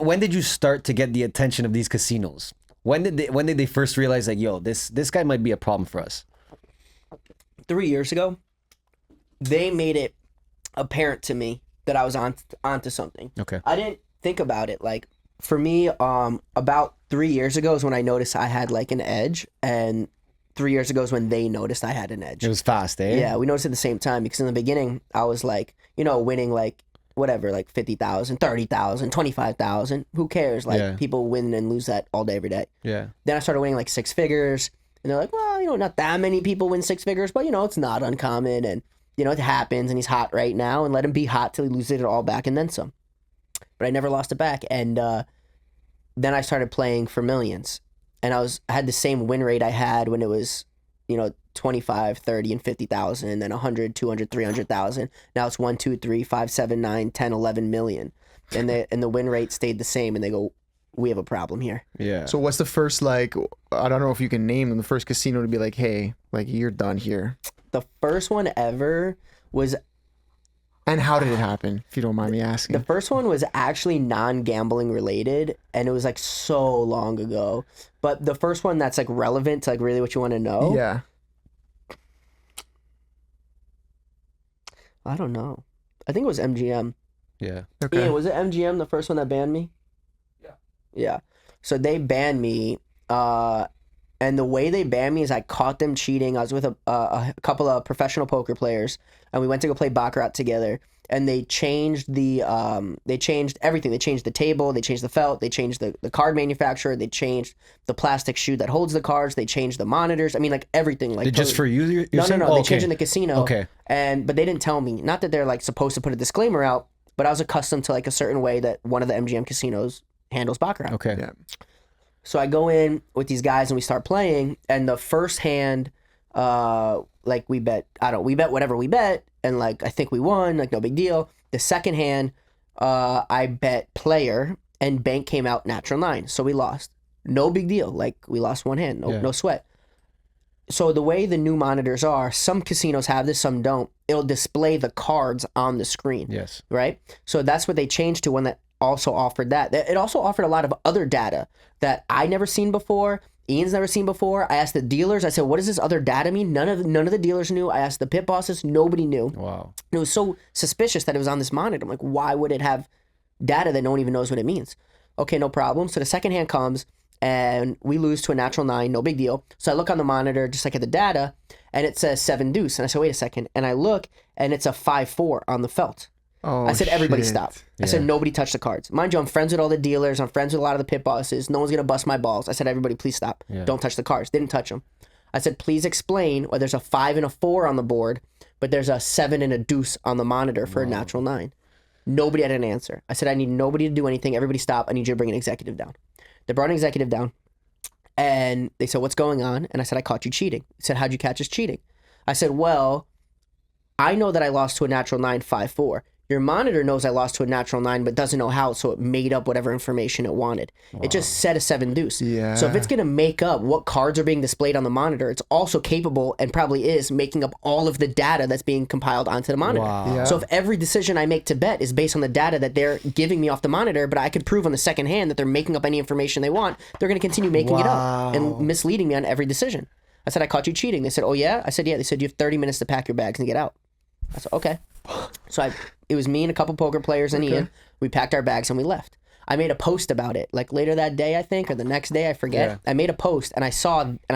when did you start to get the attention of these casinos? When did they first realize like, yo, this guy might be a problem for us? 3 years ago, they made it apparent to me that I was onto something. Okay. I didn't think about it. Like, for me, about 3 years ago is when I noticed I had like an edge, and 3 years ago is when they noticed I had an edge. It was fast, eh? Yeah, we noticed at the same time, because in the beginning I was like, winning like whatever, like 50,000, 30,000, 25,000. Who cares? Like, people win and lose that all day, every day. Yeah. Then I started winning like six figures, and they're like, well, not that many people win six figures, but it's not uncommon, and it happens, and he's hot right now, and let him be hot till he loses it all back and then some. But I never lost it back, and then I started playing for millions, and I had the same win rate I had when it was, 25, 30, and 50,000, and then 100, 200, 300,000. Now it's 1, 2, 3, 5, 7, 9, 10, 11 million. And the win rate stayed the same, and they go, we have a problem here. Yeah. So what's the first, like, I don't know if you can name them, the first casino to be like, hey, like, you're done here? The first one ever was... And how did it happen, if you don't mind me asking? The first one was actually non-gambling related, and it was like so long ago. But the first one that's like relevant to like really what you want to know. Yeah. I don't know. I think it was MGM. Yeah. Okay. Ian, was it MGM the first one that banned me? Yeah. Yeah. So they banned me, and the way they banned me is I caught them cheating. I was with a couple of professional poker players, and we went to go play Baccarat together. And they changed they changed everything. They changed the table, they changed the felt, they changed the card manufacturer, they changed the plastic shoe that holds the cards, they changed the monitors. I mean, like everything. Like just for you? You're no, saying? no. Oh, They okay. changed in the casino. Okay. But they didn't tell me. Not that they're like supposed to put a disclaimer out, but I was accustomed to like a certain way that one of the MGM casinos handles Baccarat. Okay. Yeah. So I go in with these guys and we start playing, and the first hand, like we bet whatever we bet, and like I think we won, like no big deal. The second hand, I bet player, and bank came out natural 9, so we lost. No big deal, like we lost one hand, no sweat. So the way the new monitors are, some casinos have this, some don't. It'll display the cards on the screen. Yes. Right? So that's what they changed to one that also offered that. It also offered a lot of other data that I never seen before. Ian's never seen before. I asked the dealers. I said, what does this other data mean? None of the dealers knew. I asked the pit bosses. Nobody knew. Wow. It was so suspicious that it was on this monitor. I'm like, why would it have data that no one even knows what it means? Okay, no problem. So the second hand comes, and we lose to a natural 9. No big deal. So I look on the monitor, just like at the data, and it says 7 deuce. And I said, wait a second. And I look, and it's a 5-4 on the felt. Oh, I said, everybody shit. stop. I said, nobody touch the cards. Mind you, I'm friends with all the dealers. I'm friends with a lot of the pit bosses. No one's going to bust my balls. I said, everybody, please stop. Yeah. Don't touch the cards. Didn't touch them. I said, please explain why there's a 5 and a 4 on the board, but there's a 7 and a deuce on the monitor for a natural 9. Nobody had an answer. I said, I need nobody to do anything. Everybody stop. I need you to bring an executive down. They brought an executive down, and they said, what's going on? And I said, I caught you cheating. He said, how'd you catch us cheating? I said, well, I know that I lost to a natural 9, 5-4. Your monitor knows I lost to a natural 9, but doesn't know how, so it made up whatever information it wanted. Wow. It just said a 7 deuce. Yeah. So if it's going to make up what cards are being displayed on the monitor, it's also capable, and probably is, making up all of the data that's being compiled onto the monitor. Wow. Yeah. So if every decision I make to bet is based on the data that they're giving me off the monitor, but I could prove on the second hand that they're making up any information they want, they're going to continue making it up and misleading me on every decision. I said, I caught you cheating. They said, oh yeah? I said, yeah. They said, you have 30 minutes to pack your bags and get out. I said, okay. So it was me and a couple poker players and Ian. We packed our bags and we left. I made a post about it, like later that day, I think, or the next day, I forget. Yeah. I made a post and I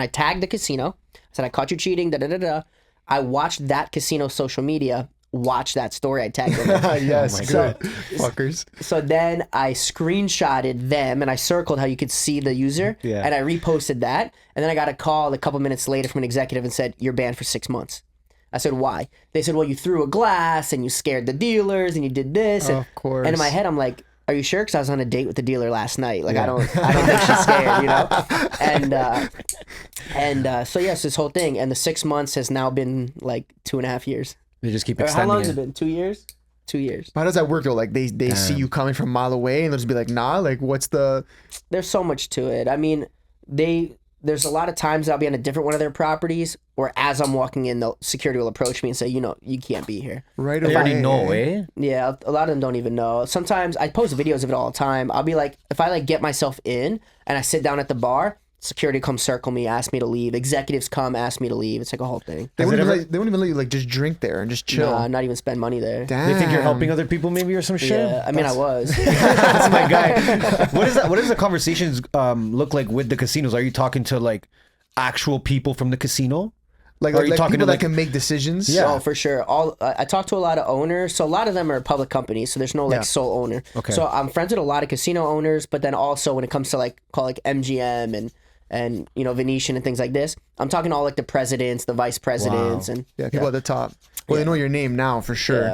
tagged the casino. I said, I caught you cheating, da-da-da-da. I watched that casino social media, watch that story I tagged them in. Yes, God. good. Fuckers. So then I screenshotted them and I circled how you could see the user, Yeah. and I reposted that. And then I got a call a couple minutes later from an executive and said, you're banned for 6 months. I said, why? They said, well, you threw a glass and you scared the dealers and you did this. And, Of course. And in my head, I'm like, are you sure? Because I was on a date with the dealer last night. Like, I don't think she's scared, you know? So yes, this whole thing. And the 6 months has now been like 2.5 years. They just keep Or extending how long has it been? 2 years? 2 years. How does that work though? Like they see you coming from a mile away and they'll just be like, nah, like what's the... There's so much to it. I mean, there's a lot of times that I'll be on a different one of their properties, or as I'm walking in, the security will approach me and say, you can't be here. Right They away. already know, eh? Yeah, a lot of them don't even know. Sometimes I post videos of it all the time. I'll be like, if I like get myself in and I sit down at the bar, security comes circle me, ask me to leave. Executives come, ask me to leave. It's like a whole thing. They Has wouldn't, it even ever- they wouldn't even let you like just drink there and just chill. Nah, not even spend money there. Damn. They think you're helping other people maybe or some shit? Yeah, I mean, I was. That's my guy. What is that? What does the conversations look like with the casinos? Are you talking to like actual people from the casino? Like, Or are you like talking people to, that like- can make decisions. Yeah. Oh, for sure. I talk to a lot of owners. So a lot of them are public companies. So there's no like Yeah. sole owner. Okay. So I'm friends with a lot of casino owners, but then also when it comes to like MGM and Venetian and things like this, I'm talking to all like the presidents, the vice presidents, and Yeah, people at the top. Well, they know your name now for sure. yeah.